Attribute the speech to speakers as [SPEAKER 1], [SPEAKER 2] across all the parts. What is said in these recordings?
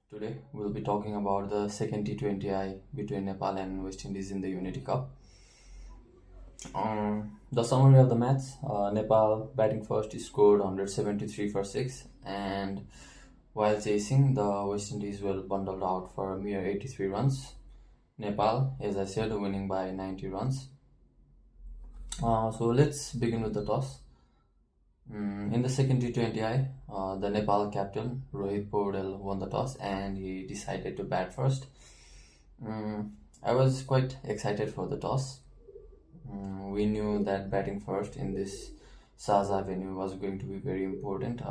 [SPEAKER 1] Today we'll be talking about the second T20I between Nepal and West Indies in the Unity Cup. The summary of the match: Nepal batting first scored 173 for 6, and while chasing, the West Indies were bundled out for a mere 83 runs. Nepal, as I said, winning by 90 runs. So let's begin with the toss. In the second T20I, the Nepal captain Rohit Paudel won the toss and he decided to bat first. I was quite excited for the toss. We knew that batting first in this Saza venue was going to be very important.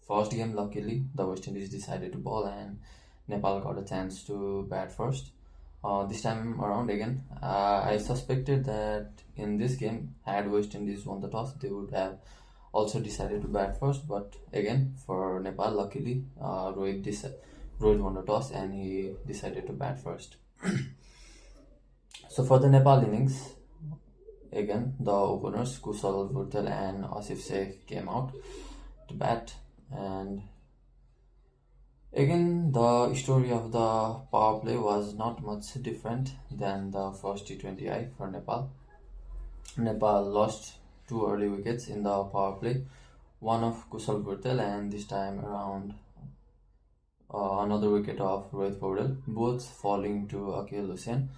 [SPEAKER 1] First game, luckily, the West Indies decided to bowl and Nepal got a chance to bat first. This time around again, I suspected that in this game, had West Indies won the toss, they would have also decided to bat first. But again, for Nepal, luckily, Rohit won the toss and he decided to bat first. So for the Nepal innings, again, the openers Kusal Vurtel and Asif Sheikh came out to bat, and again the story of the power play was not much different than the first T20I for Nepal. Nepal lost two early wickets in the power play, one of Kusal Vurtel and this time around another wicket of Rohit Paudel, both falling to Akil Hussain.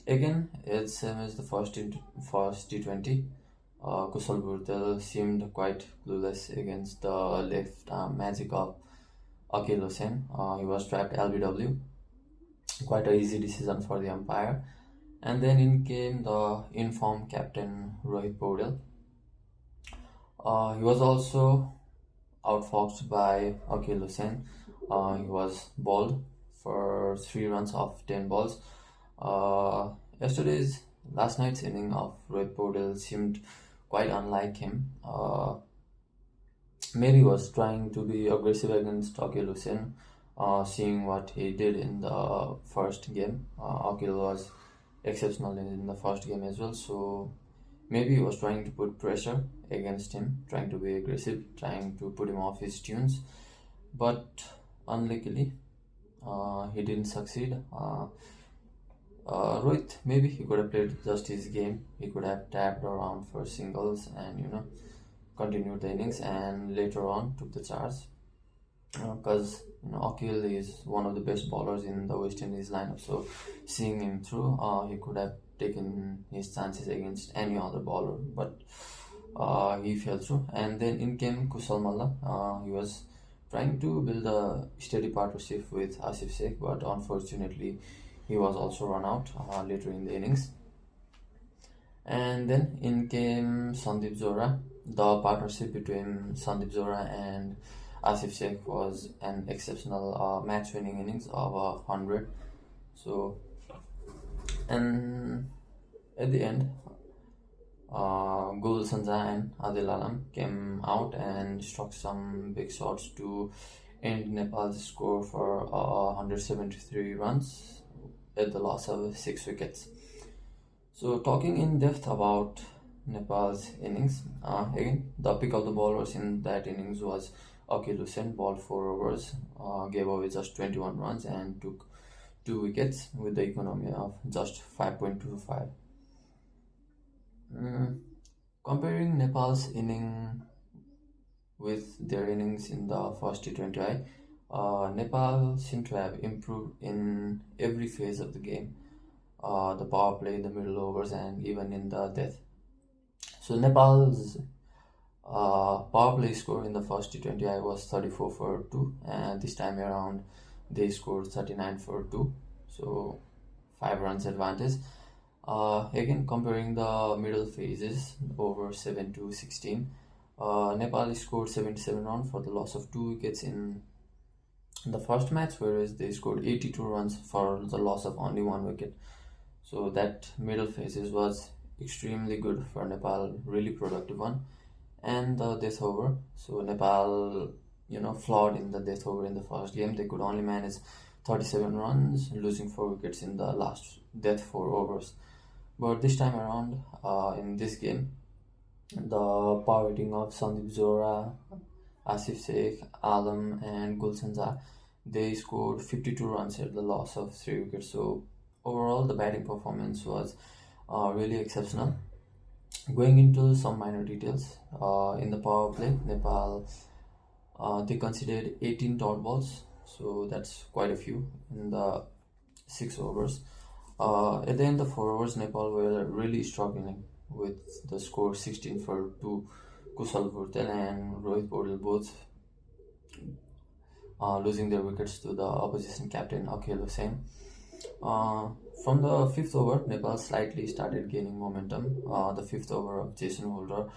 [SPEAKER 1] Again, it's same as the first T20. Kusal Vurtel seemed quite clueless against the left arm magic of Akil Hussain. He was trapped LBW. Quite an easy decision for the umpire. And then in came the informed captain Rohit Paudel. He was also outfoxed by Akil Hussain. He was bowled for 3 runs off 10 balls. Last night's inning of Rohit Paudel seemed quite unlike him. Maybe he was trying to be aggressive against Akil Hussain, seeing what he did in the first game. Akil was exceptional in the first game as well, so maybe he was trying to put pressure against him, trying to be aggressive, trying to put him off his tunes. But unluckily, he didn't succeed. Rohit, maybe he could have played just his game. He could have tapped around for singles and continued the innings and later on took the charge. Because Akil is one of the best bowlers in the West Indies lineup, so seeing him through, he could have taken his chances against any other bowler, but he fell through. And then in came Kusal Malla. He was trying to build a steady partnership with Asif Sheikh, but unfortunately he was also run out later in the innings. And then in came Sandeep Zora. The partnership between Sandeep Zora and Asif Sheikh was an exceptional match-winning innings of 100. So, and at the end, Gul Sanja and Adil Alam came out and struck some big shots to end Nepal's score for 173 runs at the loss of 6 wickets. So talking in depth about Nepal's innings, again the pick of the bowlers in that innings was Akil Hussain, bowled 4 overs, gave away just 21 runs and took 2 wickets with the economy of just 5.25. Comparing Nepal's inning with their innings in the first T20I, Nepal seemed to have improved in every phase of the game. The power play, the middle overs, and even in the death. So Nepal's power play score in the first T20I was 34 for 2, and this time around they scored 39 for 2, so 5 runs advantage. Again, comparing the middle phases, over 7 to 16, Nepal scored 77 runs for the loss of 2 wickets in the first match, whereas they scored 82 runs for the loss of only 1 wicket. So that middle phases was extremely good for Nepal, really productive one. And the death over, so Nepal flawed in the death over in the first game. They could only manage 37 runs, losing 4 wickets in the last death 4 overs. But this time around, in this game, the power hitting of Sandeep Zora, Asif Sheikh, Alam and Gulsanja They scored 52 runs at the loss of 3 wickets. So overall, the batting performance was really exceptional. Going into some minor details, in the power play, Nepal they considered 18 dot balls, so that's quite a few in the 6 overs. At the end of 4 overs, Nepal were really struggling with the score 16 for 2. Kushal Bhurtel and Rohit Paudel both losing their wickets to the opposition captain Akhil Hussain. Uh, from the fifth over, Nepal slightly started gaining momentum. The fifth over of Jason Holder,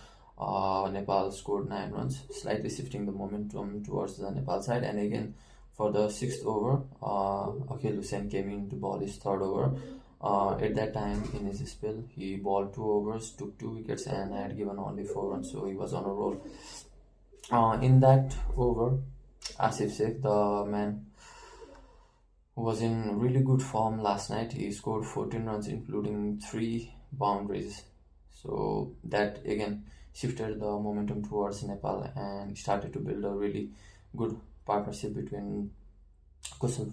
[SPEAKER 1] Nepal scored 9 runs, slightly shifting the momentum towards the Nepal side. And again, for the sixth over, Akhil Hussain came in to bowl his third over. At that time in his spell, he bowled 2 overs, took 2 wickets, and had given only 4 runs, so he was on a roll. In that over, Asif Sheikh, the man who was in really good form last night, he scored 14 runs, including 3 boundaries. So that again shifted the momentum towards Nepal and started to build a really good partnership between Kushal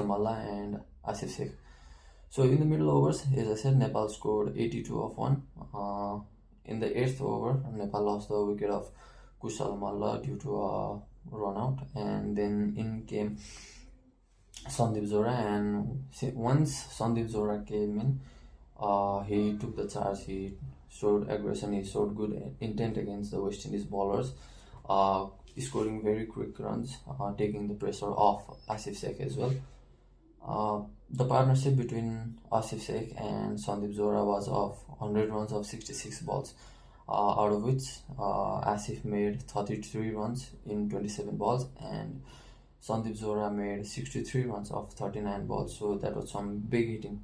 [SPEAKER 1] Malla and Asif Sheikh. So in the middle overs, as I said, Nepal scored 82 of 1. In the 8th over, Nepal lost the wicket of Kushal Malla due to a run out, and then in came Sandeep Zora. And once Sandeep Zora came in, he took the charge. He showed aggression. He showed good intent against the West Indies bowlers, scoring very quick runs, taking the pressure off Asif Sheikh as well. The partnership between Asif Sheikh and Sandeep Zora was of 100 runs of 66 balls, out of which Asif made 33 runs in 27 balls and Sandeep Zora made 63 runs of 39 balls. So that was some big hitting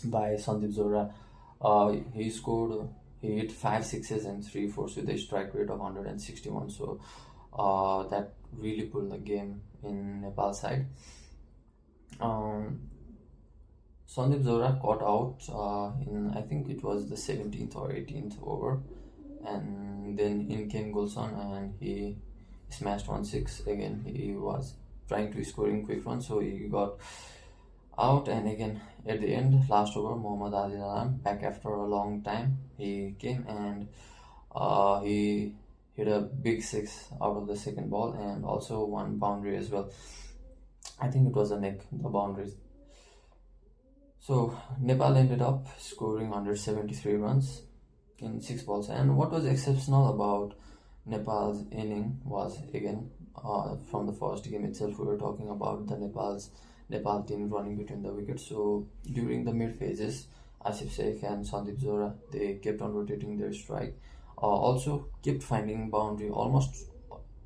[SPEAKER 1] by Sandeep Zora. He hit 5 sixes and 3 fours with a strike rate of 161. So that really pulled the game in Nepal side. Sandeep Zora caught out in, I think it was the 17th or 18th over, and then in came Gulson and he smashed 1-6. Again, he was trying to scoring quick runs, so he got out. And again at the end, last over, Mohammad Adil Alam, back after a long time, he came and he hit a big 6 out of the second ball and also one boundary as well. I think it was a neck, the boundaries. So Nepal ended up scoring 173 runs in 6 balls. And what was exceptional about Nepal's inning was, again, from the first game itself, we were talking about the Nepal team running between the wickets. So during the mid phases, Asif Sheikh and Sandeep Zora, they kept on rotating their strike. Also kept finding boundary almost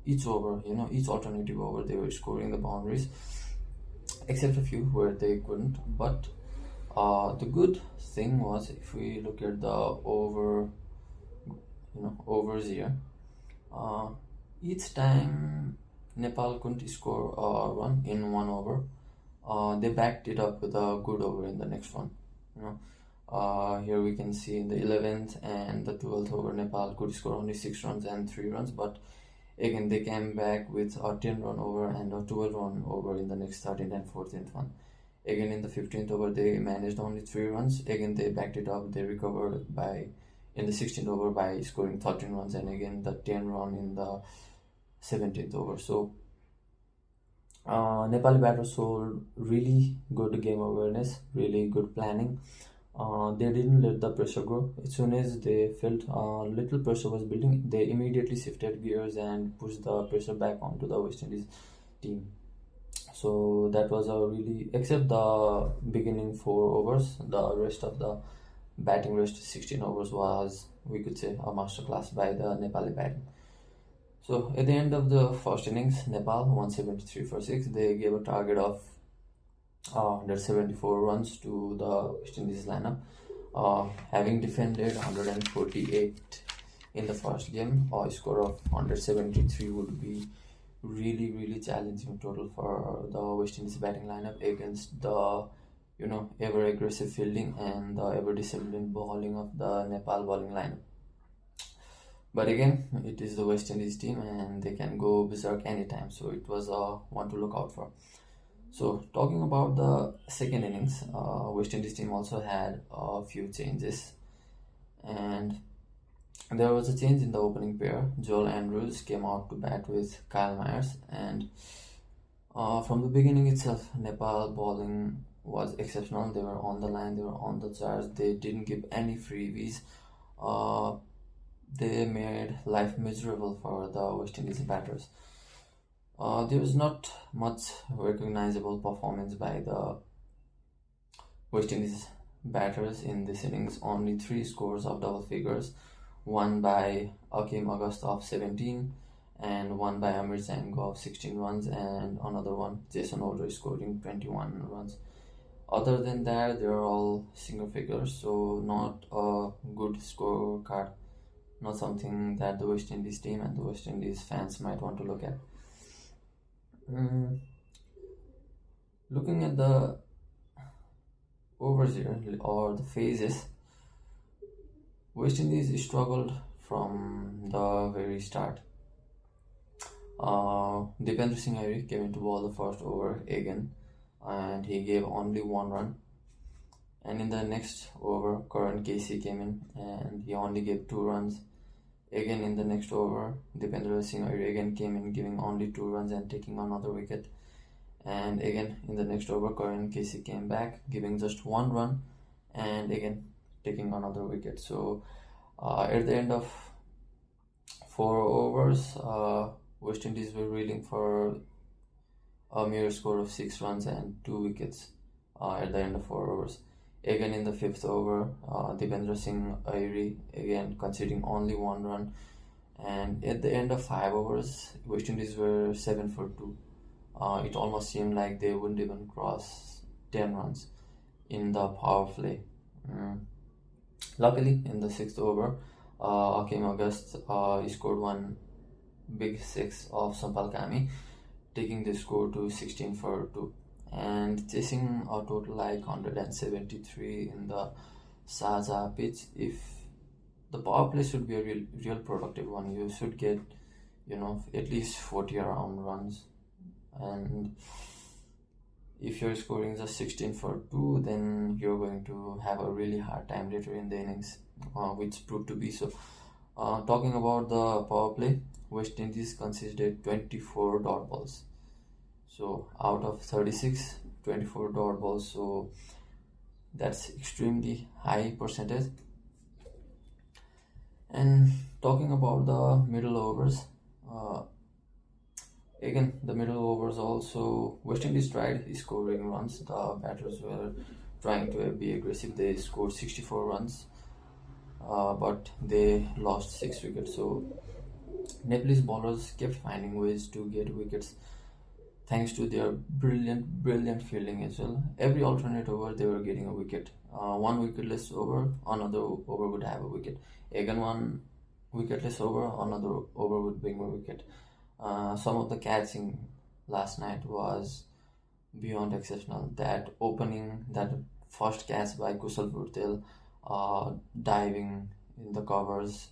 [SPEAKER 1] each over, each alternative over, they were scoring the boundaries, except a few where they couldn't. But the good thing was, if we look at the overs here, each time Nepal couldn't score a run in 1 over, they backed it up with a good over in the next one. Here we can see in the 11th and the 12th over, Nepal could score only 6 runs and 3 runs, but again they came back with a 10-run over and a 12-run over in the next 13th and 14th one. Again in the 15th over, they managed only 3 runs. Again they backed it up, they recovered in the 16th over by scoring 13 runs, and again the 10-run in the 17th over. So Nepali batters showed really good game awareness, really good planning. They didn't let the pressure grow. As soon as they felt little pressure was building, they immediately shifted gears and pushed the pressure back onto the West Indies team. So that was a really, except the beginning 4 overs, the rest of the batting rest 16 overs was, we could say, a masterclass by the Nepali batting. So at the end of the first innings, Nepal 173 for 6. They gave a target of 174 runs to the West Indies lineup, having defended 148 in the first game. A score of 173 would be really challenging total for the West Indies batting lineup against the ever aggressive fielding and the ever disciplined bowling of the Nepal bowling lineup. But again, it is the West Indies team and they can go berserk anytime, so it was one to look out for. So talking about the second innings, West Indies team also had a few changes, and there was a change in the opening pair. Joel Andrews came out to bat with Kyle Myers, and from the beginning itself, Nepal bowling was exceptional. They were on the line, they were on the charge, they didn't give any freebies. Uh, they made life miserable for the West Indies batters. There was not much recognizable performance by the West Indies batters in this innings. Only three scores of double figures, one by Akim August of 17 and one by Amir Zango of 16 runs, and another one, Jason Older, scoring 21 runs. Other than that, they are all single figures, so not a good scorecard, not something that the West Indies team and the West Indies fans might want to look at. Looking at the overs here, or the phases, West Indies struggled from the very start. Dipendra Singh Airi came into ball the first over again, and he gave only one run. And in the next over, Karan Casey came in and he only gave 2 runs. Again in the next over, Dipendra Singh Airi again came in, giving only 2 runs and taking another wicket. And again in the next over, Karan Casey came back, giving just 1 run and again taking another wicket. So at the end of 4 overs, West Indies were reeling for a mere score of 6 runs and 2 wickets at the end of 4 overs. Again in the 5th over, Dipendra Singh Airi again conceding only 1 run, and at the end of 5 overs, West Indies were 7 for 2. It almost seemed like they wouldn't even cross 10 runs in the power play. Luckily, in the 6th over, Akim August scored one big 6 of Sampal Kami, taking the score to 16 for 2. And chasing a total like 173 in the Saja pitch. If the power play should be a real productive one, you should get, at least 40 around runs. And if you're scoring just 16 for 2, then you're going to have a really hard time later in the innings, which proved to be so. Talking about the power play, West Indies conceded 24 dot balls. So out of 36, 24 dot balls, so that's extremely high percentage. And talking about the middle overs, again the middle overs also, West Indies tried scoring runs. The batters were trying to be aggressive. They scored 64 runs, but they lost 6 wickets. So Nepalese bowlers kept finding ways to get wickets, thanks to their brilliant fielding as well. Every alternate over, they were getting a wicket. 1 wicketless over, another over would have a wicket. Again, 1 wicketless over, another over would bring a wicket. Some of the catching last night was beyond exceptional. That opening, that first catch by Kusal Purtel, diving in the covers,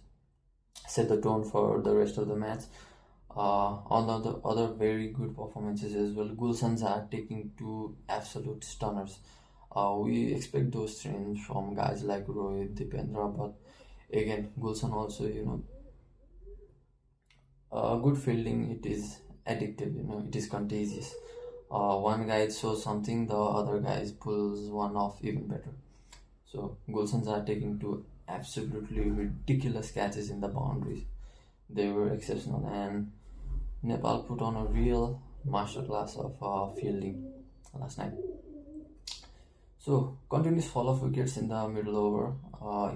[SPEAKER 1] set the tone for the rest of the match. On the other very good performances as well, Gulshan's are taking 2 absolute stunners. We expect those trends from guys like Rohit, Dipendra, but again, Gulshan also, good fielding, it is addictive, it is contagious. One guy shows something, the other guy pulls one off even better. So Gulshan's are taking 2 absolutely ridiculous catches in the boundaries. They were exceptional, and Nepal put on a real masterclass of fielding last night. So continuous fall of wickets in the middle over.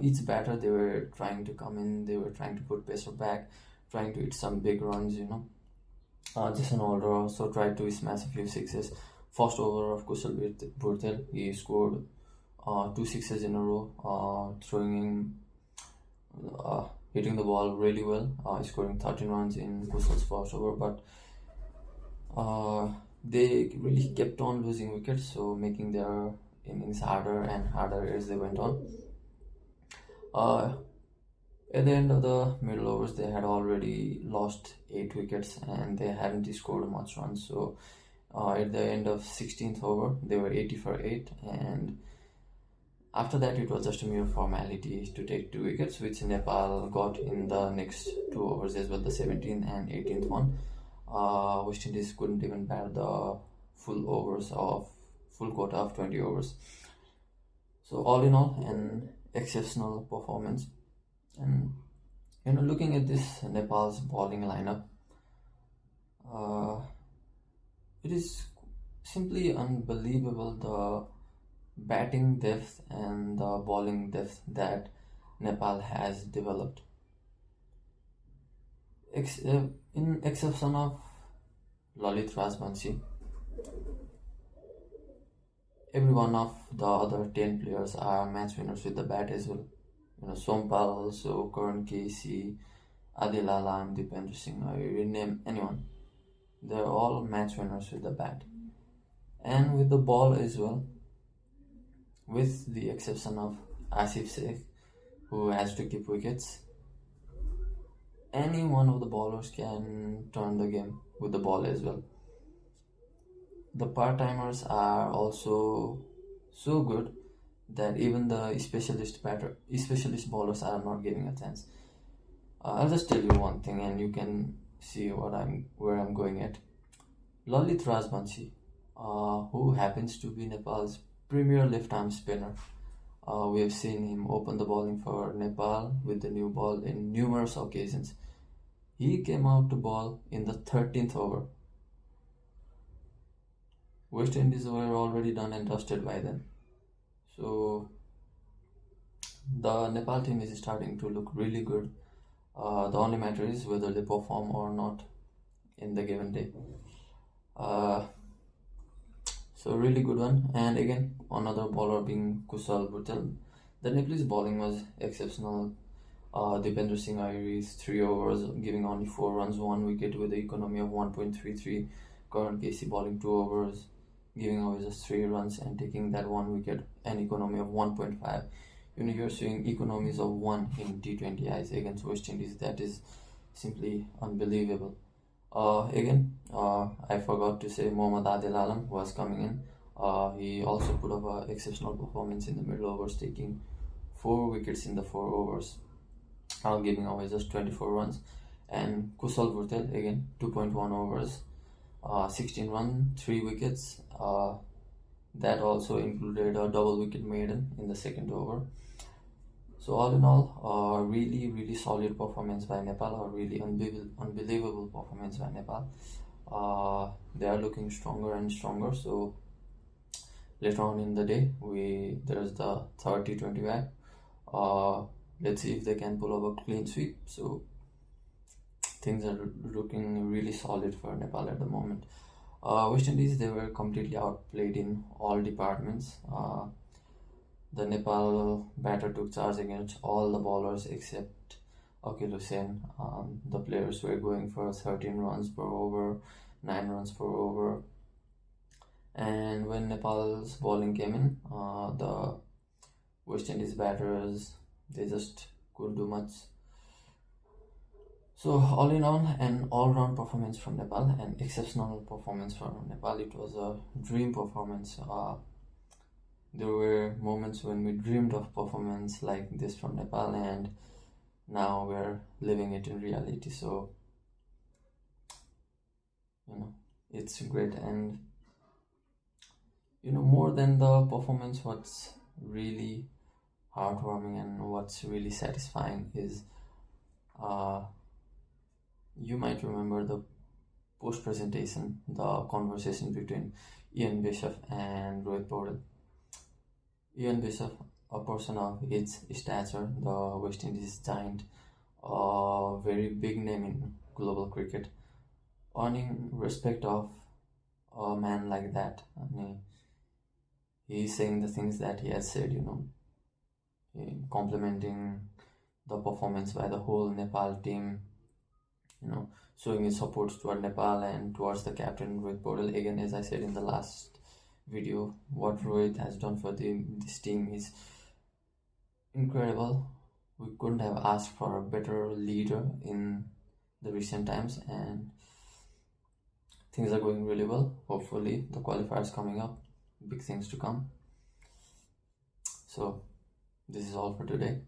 [SPEAKER 1] Each batter, they were trying to come in, they were trying to put pressure back, trying to hit some big runs. Jason Older also tried to smash a few sixes. First over of Kusal Purtel, he scored 2 sixes in a row, hitting the ball really well, scoring 13 runs in Kusal's first over, but they really kept on losing wickets, so making their innings harder and harder as they went on. At the end of the middle overs, they had already lost 8 wickets and they hadn't scored much runs. So at the end of 16th over, they were 80 for 8, and after that it was just a mere formality to take 2 wickets, which Nepal got in the next 2 overs as well, the 17th and 18th one. West Indies couldn't even bat the full quota of 20 overs. So all in all, an exceptional performance. And looking at this Nepal's bowling lineup, it is simply unbelievable, the batting depth and the bowling depth that Nepal has developed. In exception of Lalit Rajbanshi, every one of the other 10 players are match winners with the bat as well. Sompal also, Karan Casey, Adil Alam, Dipendra Singh, you name anyone. They're all match winners with the bat. And with the ball as well, with the exception of Asif Sheikh, who has to keep wickets. Any one of the bowlers can turn the game with the ball as well. The part-timers are also so good that even the specialist bowlers are not giving a chance. I'll just tell you one thing and you can see where I'm going at. Lalit Rajbanshi, who happens to be Nepal's premier left-arm spinner. We have seen him open the bowling for Nepal with the new ball in numerous occasions. He came out to bowl in the 13th over. West Indies were already done and dusted by then. So the Nepal team is starting to look really good. The only matter is whether they perform or not in the given day. So really good one. And again, another bowler being Kusal Bhutel. The Nepalese bowling was exceptional. Dipendra Singh Airi's 3 overs, giving only 4 runs, 1 wicket with the economy of 1.33. Karan Casey bowling 2 overs, giving away just 3 runs and taking that 1 wicket, an economy of 1.5. You're seeing economies of 1 in T20Is against West Indies. That is simply unbelievable. I forgot to say Mohammad Adil Alam was coming in. He also put up an exceptional performance in the middle overs, taking 4 wickets in the 4 overs, giving away just 24 runs. And Kusal Bhutel, again, 2.1 overs, 16 runs, 3 wickets. That also included a double wicket maiden in the 2nd over. So all in all, really, really solid performance by Nepal, a really unbelievable performance by Nepal. They are looking stronger and stronger. So later on in the day, there's the third T20I. Let's see if they can pull off a clean sweep. So things are looking really solid for Nepal at the moment. West Indies, they were completely outplayed in all departments. The Nepal batter took charge against all the bowlers except Akil Hussain. The players were going for 13 runs per over, 9 runs per over. And when Nepal's bowling came in, the West Indies batters, they just couldn't do much. So all in all, an all-round performance from Nepal, an exceptional performance from Nepal. It was a dream performance. There were moments when we dreamed of performance like this from Nepal, and now we're living it in reality. So it's great. And more than the performance, what's really heartwarming and what's really satisfying is you might remember the post presentation, the conversation between Ian Bishop and Rohit Paudel. Ian Bishop, a person of his stature, the West Indies giant, a very big name in global cricket, earning respect of a man like that. He's saying the things that he has said, complimenting the performance by the whole Nepal team, showing his support toward Nepal and towards the captain Rohit Paudel. Again, as I said in the last video, what Rohit has done for this team is incredible. we couldn't have asked for a better leader in the recent times, and things are going really well. Hopefully, the qualifiers coming up, big things to come. So, this is all for today.